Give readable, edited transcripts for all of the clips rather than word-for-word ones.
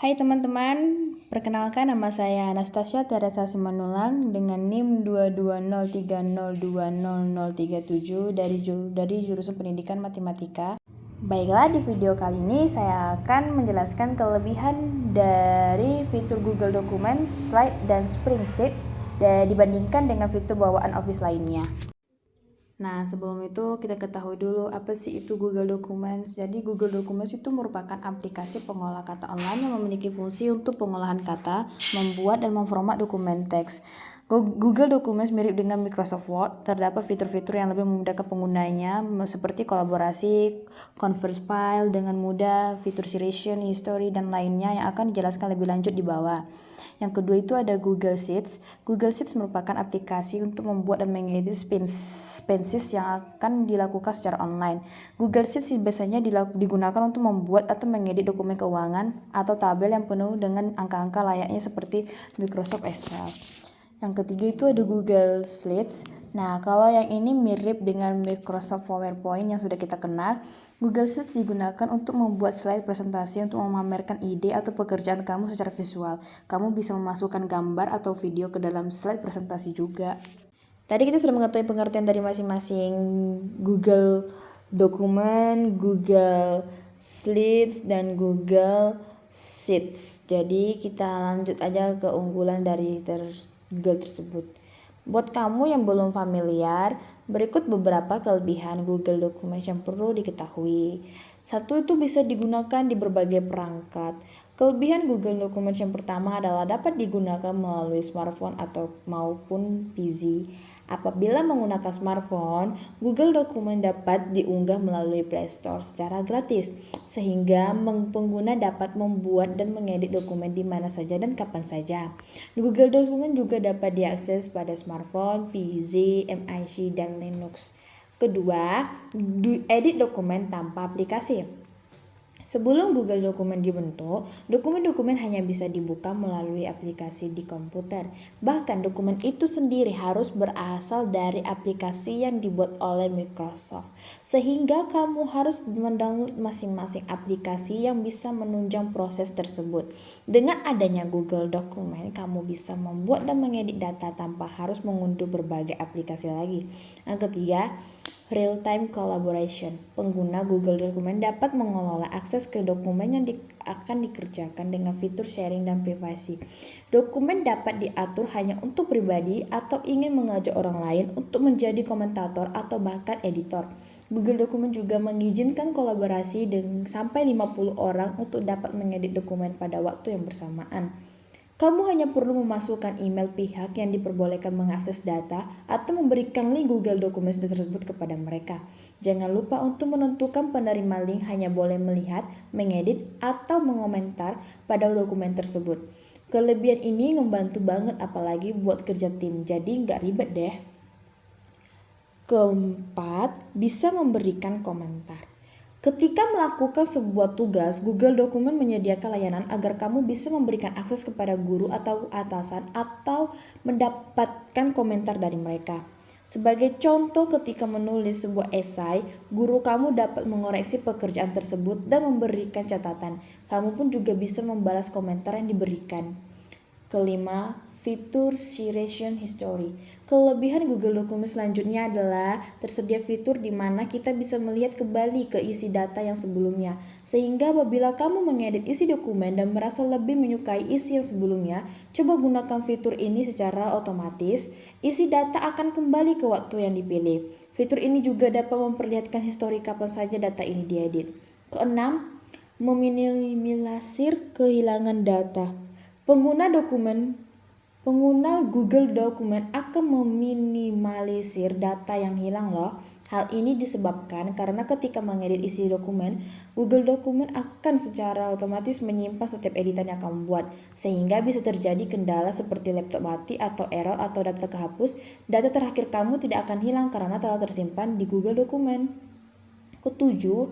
Hai teman-teman, perkenalkan nama saya Anastasia Teresa Simanulang dengan NIM 22030200037 dari jurusan Pendidikan Matematika. Baiklah, di video kali ini saya akan menjelaskan kelebihan dari fitur Google Document, Slide, dan Spreadsheet dibandingkan dengan fitur bawaan Office lainnya. Nah, sebelum itu kita ketahui dulu apa sih itu Google Documents. Jadi Google Documents itu merupakan aplikasi pengolah kata online yang memiliki fungsi untuk pengolahan kata, membuat dan memformat dokumen teks. Google Documents mirip dengan Microsoft Word. Terdapat fitur-fitur yang lebih memudahkan penggunanya seperti kolaborasi, convert file dengan mudah, fitur citation, history, dan lainnya yang akan dijelaskan lebih lanjut di bawah. Yang kedua itu ada Google Sheets. Google Sheets merupakan aplikasi untuk membuat dan mengedit spreadsheet yang akan dilakukan secara online. Google Sheets biasanya digunakan untuk membuat atau mengedit dokumen keuangan atau tabel yang penuh dengan angka-angka layaknya seperti Microsoft Excel. Yang ketiga itu ada Google Slides. Nah, kalau yang ini mirip dengan Microsoft PowerPoint yang sudah kita kenal. Google Slides digunakan untuk membuat slide presentasi untuk memamerkan ide atau pekerjaan kamu secara visual. Kamu bisa memasukkan gambar atau video ke dalam slide presentasi juga. Tadi kita sudah mengetahui pengertian dari masing-masing Google Document, Google Slides, dan Google Sheets. Jadi kita lanjut aja ke unggulan dari Google tersebut. Buat kamu yang belum familiar, berikut beberapa kelebihan Google Documents yang perlu diketahui. Satu, itu bisa digunakan di berbagai perangkat. Kelebihan Google Documents yang pertama adalah dapat digunakan melalui smartphone atau maupun PC. Apabila menggunakan smartphone, Google Document dapat diunggah melalui Play Store secara gratis, sehingga pengguna dapat membuat dan mengedit dokumen di mana saja dan kapan saja. Google Document juga dapat diakses pada smartphone, PC, Mac, dan Linux. Kedua, edit dokumen tanpa aplikasi. Sebelum Google Dokumen dibentuk, dokumen-dokumen hanya bisa dibuka melalui aplikasi di komputer. Bahkan dokumen itu sendiri harus berasal dari aplikasi yang dibuat oleh Microsoft. Sehingga kamu harus mendownload masing-masing aplikasi yang bisa menunjang proses tersebut. Dengan adanya Google Dokumen, kamu bisa membuat dan mengedit data tanpa harus mengunduh berbagai aplikasi lagi. Yang ketiga, real-time collaboration. Pengguna Google Document dapat mengelola akses ke dokumen yang akan dikerjakan dengan fitur sharing dan privasi. Dokumen dapat diatur hanya untuk pribadi atau ingin mengajak orang lain untuk menjadi komentator atau bahkan editor. Google Document juga mengizinkan kolaborasi dengan sampai 50 orang untuk dapat mengedit dokumen pada waktu yang bersamaan. Kamu hanya perlu memasukkan email pihak yang diperbolehkan mengakses data atau memberikan link Google Documents tersebut kepada mereka. Jangan lupa untuk menentukan penerima link hanya boleh melihat, mengedit, atau mengomentar pada dokumen tersebut. Kelebihan ini membantu banget apalagi buat kerja tim, jadi nggak ribet deh. Keempat, bisa memberikan komentar. Ketika melakukan sebuah tugas, Google Document menyediakan layanan agar kamu bisa memberikan akses kepada guru atau atasan atau mendapatkan komentar dari mereka. Sebagai contoh, ketika menulis sebuah esai, guru kamu dapat mengoreksi pekerjaan tersebut dan memberikan catatan. Kamu pun juga bisa membalas komentar yang diberikan. Kelima, fitur citation history. Kelebihan Google Document selanjutnya adalah tersedia fitur di mana kita bisa melihat kembali ke isi data yang sebelumnya. Sehingga apabila kamu mengedit isi dokumen dan merasa lebih menyukai isi yang sebelumnya, coba gunakan fitur ini secara otomatis. Isi data akan kembali ke waktu yang dipilih. Fitur ini juga dapat memperlihatkan histori kapan saja data ini diedit. Keenam, meminimalisir kehilangan data. Pengguna Google Document akan meminimalisir data yang hilang loh. Hal ini disebabkan karena ketika mengedit isi dokumen, Google Document akan secara otomatis menyimpan setiap editan yang kamu buat. Sehingga bisa terjadi kendala seperti laptop mati atau error atau data kehapus. Data terakhir kamu tidak akan hilang karena telah tersimpan di Google Document. Ketujuh,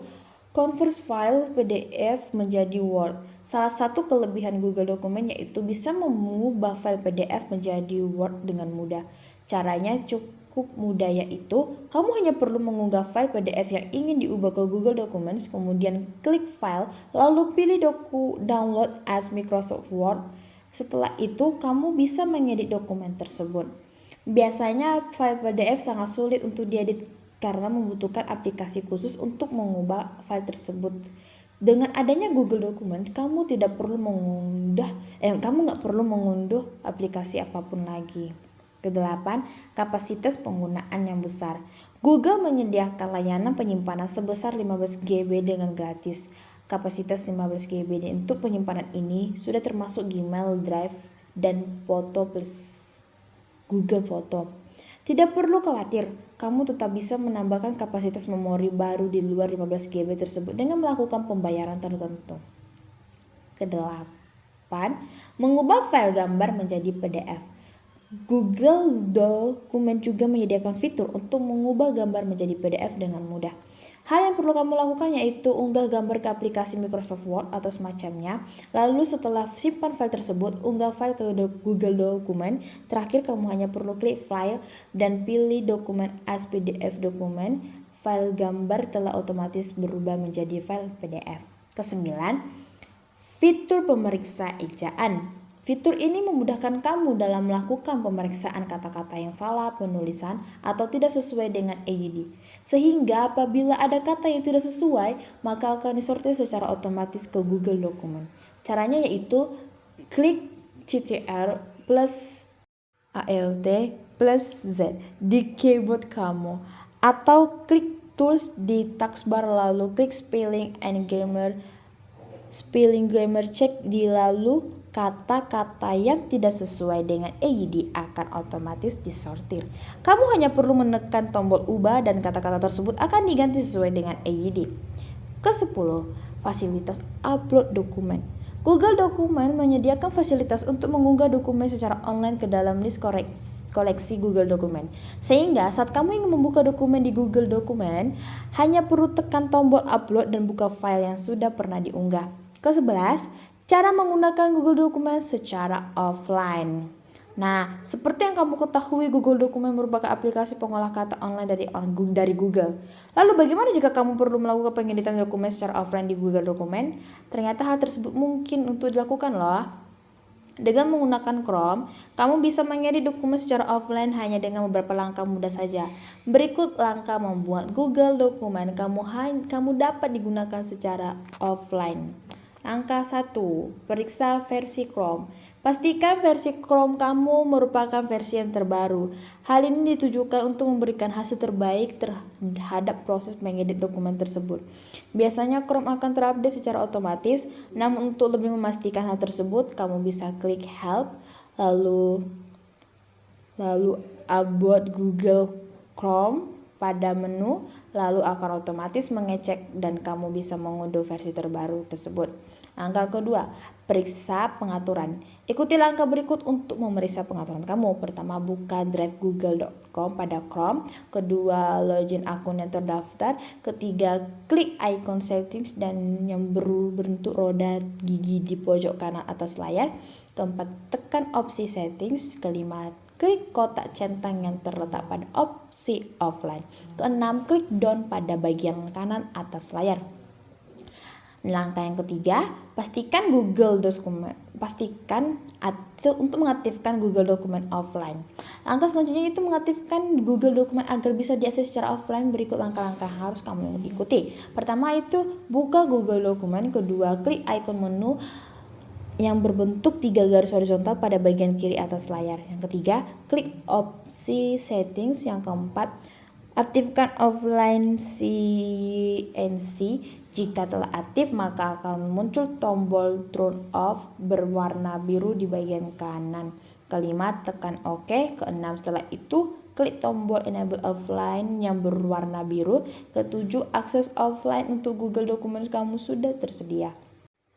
convert file PDF menjadi Word. Salah satu kelebihan Google Document yaitu bisa mengubah file PDF menjadi Word dengan mudah. Caranya cukup mudah, yaitu kamu hanya perlu mengunggah file PDF yang ingin diubah ke Google Documents, kemudian klik file, lalu pilih download as Microsoft Word. Setelah itu kamu bisa mengedit dokumen tersebut. Biasanya file PDF sangat sulit untuk diedit karena membutuhkan aplikasi khusus untuk mengubah file tersebut. Dengan adanya Google Document, kamu nggak perlu mengunduh aplikasi apapun lagi. Kedelapan, kapasitas penggunaan yang besar. Google menyediakan layanan penyimpanan sebesar 15 GB dengan gratis. Kapasitas 15 GB untuk penyimpanan ini sudah termasuk Gmail, Drive, dan Foto plus Google Foto. Tidak perlu khawatir, kamu tetap bisa menambahkan kapasitas memori baru di luar 15 GB tersebut dengan melakukan pembayaran tertentu. Kedelapan, mengubah file gambar menjadi PDF. Google Document juga menyediakan fitur untuk mengubah gambar menjadi PDF dengan mudah. Hal yang perlu kamu lakukan yaitu unggah gambar ke aplikasi Microsoft Word atau semacamnya. Lalu setelah simpan file tersebut, unggah file ke Google Document. Terakhir kamu hanya perlu klik file dan pilih dokumen as PDF dokumen. File gambar telah otomatis berubah menjadi file PDF. Kesembilan, fitur pemeriksa ejaan. Fitur ini memudahkan kamu dalam melakukan pemeriksaan kata-kata yang salah penulisan atau tidak sesuai dengan EYD. Sehingga apabila ada kata yang tidak sesuai, maka akan disortir secara otomatis ke Google Document. Caranya yaitu klik Ctrl plus Alt plus Z di keyboard kamu, atau klik Tools di taskbar lalu klik Spelling Grammar Check di lalu kata-kata yang tidak sesuai dengan EYD akan otomatis disortir. Kamu hanya perlu menekan tombol ubah dan kata-kata tersebut akan diganti sesuai dengan EYD. Ke-10, fasilitas upload dokumen. Google Document menyediakan fasilitas untuk mengunggah dokumen secara online ke dalam list koleksi Google Document. Sehingga saat kamu ingin membuka dokumen di Google Document, hanya perlu tekan tombol upload dan buka file yang sudah pernah diunggah. Ke-11, cara menggunakan Google Document secara offline. Nah, seperti yang kamu ketahui, Google Document merupakan aplikasi pengolah kata online dari Google. Lalu bagaimana jika kamu perlu melakukan pengeditan dokumen secara offline di Google Document? Ternyata hal tersebut mungkin untuk dilakukan loh. Dengan menggunakan Chrome, kamu bisa mengedit dokumen secara offline hanya dengan beberapa langkah mudah saja. Berikut langkah membuat Google Document kamu dapat digunakan secara offline. Langkah 1. Periksa versi Chrome. Pastikan versi Chrome kamu merupakan versi yang terbaru. Hal ini ditujukan untuk memberikan hasil terbaik terhadap proses mengedit dokumen tersebut. Biasanya Chrome akan terupdate secara otomatis, namun untuk lebih memastikan hal tersebut, kamu bisa klik Help, lalu About Google Chrome pada menu, lalu akan otomatis mengecek dan kamu bisa mengunduh versi terbaru tersebut. Langkah kedua, periksa pengaturan. Ikuti langkah berikut untuk memeriksa pengaturan kamu. Pertama, buka drive google.com pada Chrome. Kedua, login akun yang terdaftar. Ketiga, klik icon settings dan yang berbentuk roda gigi di pojok kanan atas layar. Keempat, tekan opsi settings. Kelima, klik kotak centang yang terletak pada opsi offline. Keenam, klik done pada bagian kanan atas layar. Langkah yang ketiga, pastikan untuk mengaktifkan Google Document offline. Langkah selanjutnya itu mengaktifkan Google Document agar bisa diakses secara offline. Berikut langkah-langkah harus kamu ikuti. Pertama itu buka Google Document. Kedua, klik ikon menu yang berbentuk 3 garis horizontal pada bagian kiri atas layar. Yang ketiga, klik opsi settings. Yang keempat, aktifkan offline CNC. Jika telah aktif, maka akan muncul tombol turn off berwarna biru di bagian kanan. Kelima, tekan OK. Keenam, setelah itu klik tombol enable offline yang berwarna biru. Ketujuh, akses offline untuk Google Documents kamu sudah tersedia.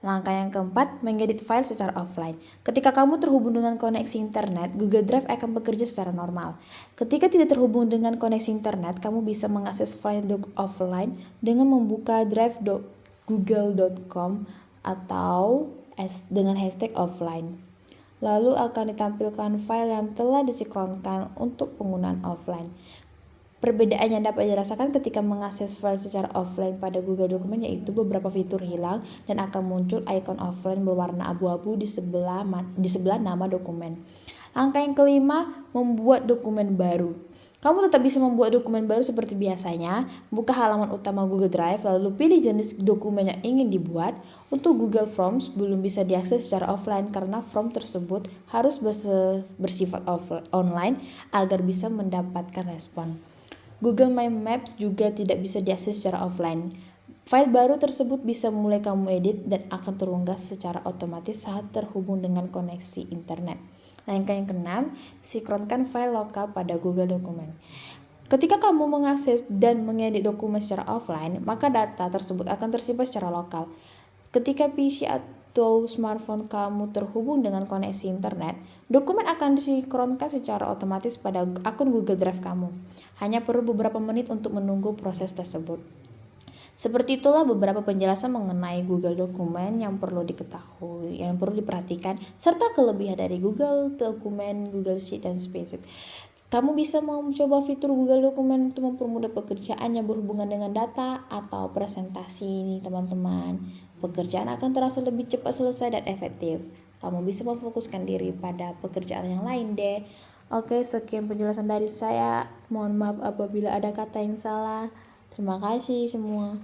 Langkah yang keempat, mengedit file secara offline. Ketika kamu terhubung dengan koneksi internet, Google Drive akan bekerja secara normal. Ketika tidak terhubung dengan koneksi internet, kamu bisa mengakses file offline dengan membuka drive.google.com atau dengan hashtag offline. lalu akan ditampilkan file yang telah disinkronkan untuk penggunaan offline. Perbedaan yang dapat dirasakan ketika mengakses file secara offline pada Google Dokumen yaitu beberapa fitur hilang dan akan muncul ikon offline berwarna abu-abu di sebelah nama dokumen. Langkah yang kelima, membuat dokumen baru. Kamu tetap bisa membuat dokumen baru seperti biasanya. Buka halaman utama Google Drive, lalu pilih jenis dokumen yang ingin dibuat. Untuk Google Forms belum bisa diakses secara offline karena form tersebut harus bersifat online agar bisa mendapatkan respon. Google My Maps juga tidak bisa diakses secara offline. File baru tersebut bisa mulai kamu edit dan akan terunggah secara otomatis saat terhubung dengan koneksi internet. Langkah yang keenam, sinkronkan file lokal pada Google Dokumen. Ketika kamu mengakses dan mengedit dokumen secara offline, maka data tersebut akan tersimpan secara lokal. Ketika PC atau smartphone kamu terhubung dengan koneksi internet, dokumen akan disinkronkan secara otomatis pada akun Google Drive kamu. Hanya perlu beberapa menit untuk menunggu proses tersebut. Seperti itulah beberapa penjelasan mengenai Google Dokumen yang perlu diketahui, yang perlu diperhatikan, serta kelebihan dari Google Dokumen, Google Sheet, dan Spreadsheet. Kamu bisa mencoba fitur Google Dokumen untuk mempermudah pekerjaan yang berhubungan dengan data atau presentasi ini, teman-teman. Pekerjaan akan terasa lebih cepat selesai dan efektif. Kamu bisa memfokuskan diri pada pekerjaan yang lain deh. Oke, sekian penjelasan dari saya. Mohon maaf apabila ada kata yang salah. Terima kasih semua.